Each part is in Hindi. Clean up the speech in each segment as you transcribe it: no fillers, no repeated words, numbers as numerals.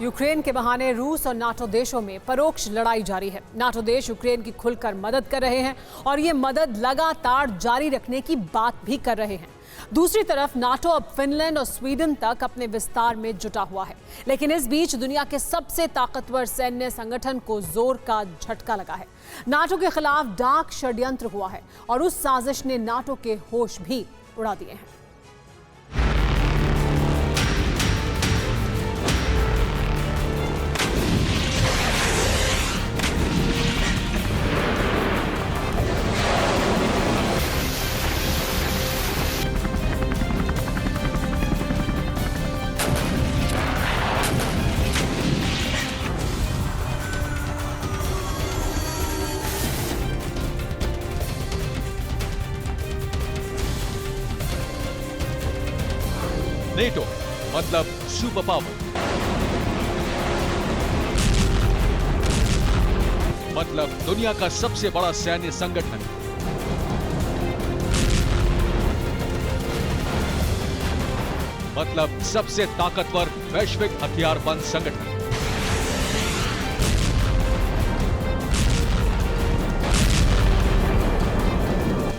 यूक्रेन के बहाने रूस और नाटो देशों में परोक्ष लड़ाई जारी है। नाटो देश यूक्रेन की खुलकर मदद कर रहे हैं और ये मदद लगातार जारी रखने की बात भी कर रहे हैं। दूसरी तरफ नाटो अब फिनलैंड और स्वीडन तक अपने विस्तार में जुटा हुआ है। लेकिन इस बीच दुनिया के सबसे ताकतवर सैन्य संगठन को जोर का झटका लगा है। नाटो के खिलाफ डार्क षड्यंत्र हुआ है और उस साजिश ने नाटो के होश भी उड़ा दिए हैं। नेटो मतलब सुपर पावर, मतलब दुनिया का सबसे बड़ा सैन्य संगठन। मतलब सबसे ताकतवर वैश्विक हथियारबंद संगठन।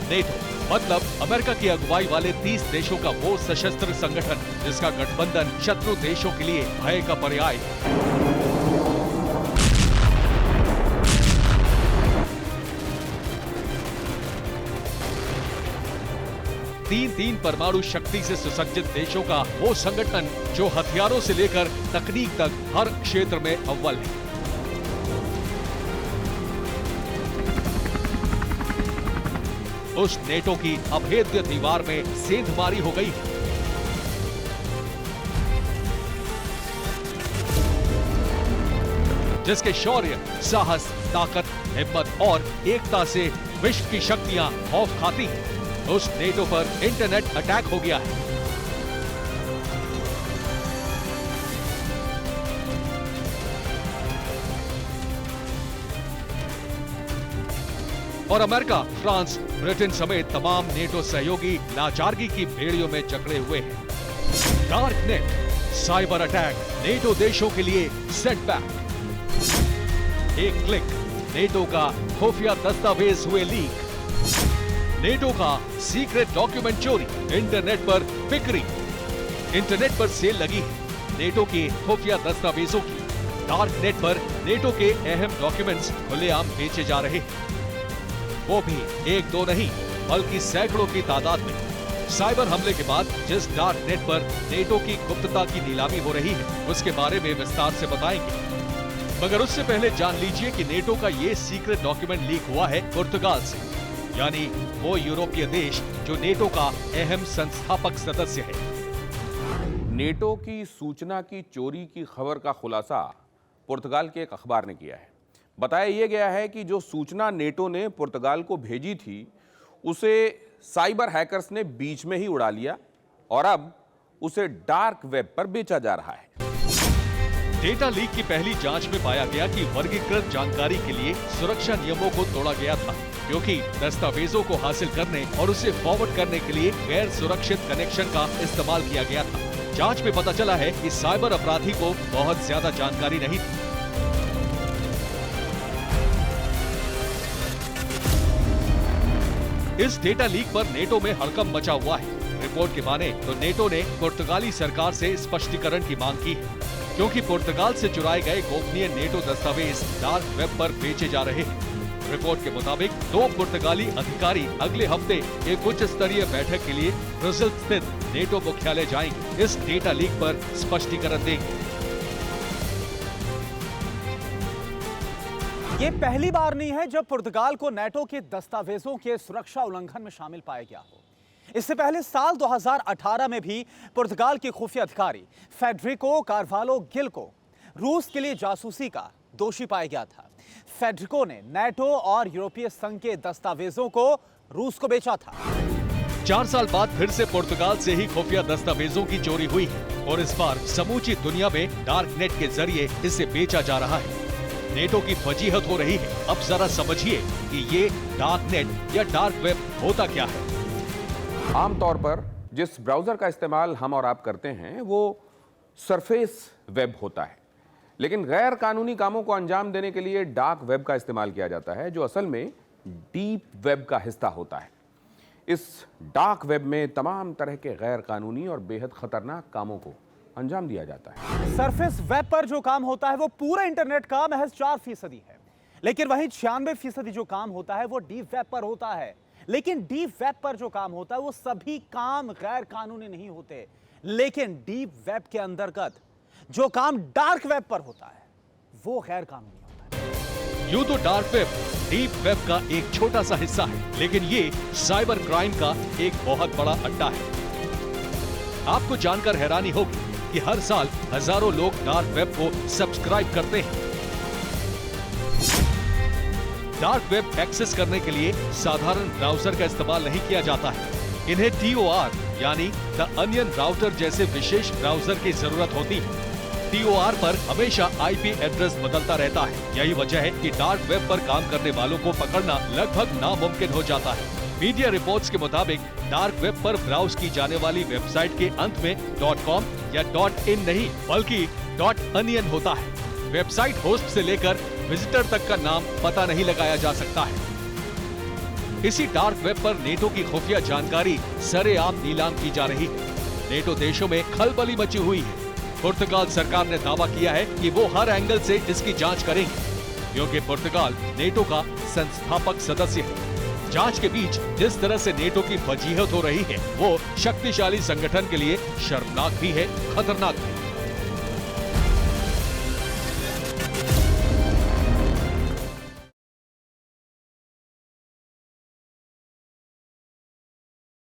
नेटो मतलब अमेरिका की अगुवाई वाले 30 देशों का वो सशस्त्र संगठन जिसका गठबंधन शत्रु देशों के लिए भय का पर्याय है। तीन परमाणु शक्ति से सुसज्जित देशों का वो संगठन जो हथियारों से लेकर तकनीक तक हर क्षेत्र में अव्वल है। उस नेटो की अभेद्य दीवार में सेंधमारी हो गई है। जिसके शौर्य, साहस, ताकत, हिम्मत और एकता से विश्व की शक्तियां खौफ खाती हैं। उस नेटो पर इंटरनेट अटैक हो गया है। और अमेरिका, फ्रांस, ब्रिटेन समेत तमाम नेटो सहयोगी लाचारगी की भेड़ियों में जकड़े हुए हैं। Dark net, cyber attack, NATO देशों के लिए सेटबैक। एक क्लिक, नेटो का खुफिया दस्तावेज हुए लीक। नेटो का सीक्रेट डॉक्यूमेंट चोरी, इंटरनेट पर बिक्री। इंटरनेट पर सेल लगी है नेटो के खुफिया दस्तावेजों की। डार्क नेट पर नेटो के अहम डॉक्यूमेंट्स खुलेआम बेचे जा रहे हैं, वो भी एक दो नहीं बल्कि सैकड़ों की तादाद में। साइबर हमले के बाद जिस डार्क नेट पर नेटो की गुप्तता की नीलामी हो रही है उसके बारे में विस्तार से बताएंगे। मगर उससे पहले जान लीजिए कि नेटो का ये सीक्रेट डॉक्यूमेंट लीक हुआ है पुर्तगाल से, यानी वो यूरोपीय देश जो नेटो का अहम संस्थापक सदस्य है। नेटो की सूचना की चोरी की खबर का खुलासा पुर्तगाल के एक अखबार ने किया है। बताया यह गया है कि जो सूचना नेटो ने पुर्तगाल को भेजी थी उसे साइबर हैकर्स ने बीच में ही उड़ा लिया और अब उसे डार्क वेब पर बेचा जा रहा है। डेटा लीक की पहली जांच में पाया गया कि वर्गीकृत जानकारी के लिए सुरक्षा नियमों को तोड़ा गया था, क्योंकि दस्तावेजों को हासिल करने और उसे फॉरवर्ड करने के लिए गैर सुरक्षित कनेक्शन का इस्तेमाल किया गया था। जांच में पता चला है कि साइबर अपराधी को बहुत ज्यादा जानकारी नहीं थी। इस डेटा लीक पर नेटो में हड़कंप मचा हुआ है। रिपोर्ट के माने तो नेटो ने पुर्तगाली सरकार से स्पष्टीकरण की मांग की है, क्योंकि पुर्तगाल से चुराए गए गोपनीय नेटो दस्तावेज डार्क वेब पर बेचे जा रहे हैं। रिपोर्ट के मुताबिक 2 पुर्तगाली अधिकारी अगले हफ्ते एक उच्च स्तरीय बैठक के लिए ब्रुसेल्स स्थित नेटो मुख्यालय जाएंगे। इस डेटा लीक पर स्पष्टीकरण देंगे। ये पहली बार नहीं है जब पुर्तगाल को नेटो के दस्तावेजों के सुरक्षा उल्लंघन में शामिल पाया गया हो। इससे पहले साल 2018 में भी पुर्तगाल के खुफिया अधिकारी फेडरिको कार्वालो गिल को रूस के लिए जासूसी का दोषी पाया गया था। फेडरिको ने नेटो और यूरोपीय संघ के दस्तावेजों को रूस को बेचा था। 4 साल बाद फिर से पुर्तगाल से ही खुफिया दस्तावेजों की चोरी हुई है और इस बार समूची दुनिया में डार्क नेट के जरिए इसे बेचा जा रहा है। नेटो की फजीहत हो रही है। अब जरा समझिए कि ये डार्क नेट या डार्क वेब होता क्या है। आमतौर पर जिस ब्राउजर का इस्तेमाल हम और आप करते हैं वो सरफेस वेब होता है। लेकिन गैर कानूनी कामों को अंजाम देने के लिए डार्क वेब का इस्तेमाल किया जाता है, जो असल में डीप वेब का हिस्सा होता है। इस डार्क वेब में तमाम तरह के गैर कानूनी और बेहद खतरनाक कामों को अंजाम दिया जाता है। सरफेस वेब पर जो काम होता है वो पूरे इंटरनेट का महज 4% है, लेकिन वहीं 96% जो काम होता है वो डीप वेब पर होता है। लेकिन डीप वेब पर जो काम होता है वो सभी काम गैर कानूनी नहीं होते, लेकिन डीप वेब के अंतर्गत जो काम डार्क वेब पर होता है वो गैर कानूनी होता है। यूं तो डार्क वेब डीप वेब का एक छोटा सा हिस्सा है, लेकिन ये साइबर क्राइम का एक बहुत बड़ा अड्डा है। आपको जानकर हैरानी होगी कि हर साल हजारों लोग डार्क वेब को सब्सक्राइब करते हैं। डार्क वेब एक्सेस करने के लिए साधारण ब्राउजर का इस्तेमाल नहीं किया जाता है। इन्हें TOR यानी द अनियन राउटर जैसे विशेष ब्राउजर की जरूरत होती है। TOR पर हमेशा IP एड्रेस बदलता रहता है। यही वजह है कि डार्क वेब पर काम करने वालों को पकड़ना लगभग नामुमकिन हो जाता है। मीडिया रिपोर्ट्स के मुताबिक डार्क वेब पर ब्राउज की जाने वाली वेबसाइट के अंत में .com या .in नहीं बल्कि .onion होता है। वेबसाइट होस्ट से लेकर विजिटर तक का नाम पता नहीं लगाया जा सकता है। इसी डार्क वेब पर नेटो की खुफिया जानकारी सरेआम नीलाम की जा रही है। नेटो देशों में खलबली मची हुई है। पुर्तगाल सरकार ने दावा किया है कि वो हर एंगल से इसकी जांच करेंगे, क्योंकि पुर्तगाल नेटो का संस्थापक सदस्य है। जांच के बीच जिस तरह से नेटो की वजीहत हो रही है वो शक्तिशाली संगठन के लिए शर्मनाक भी है, खतरनाक भी।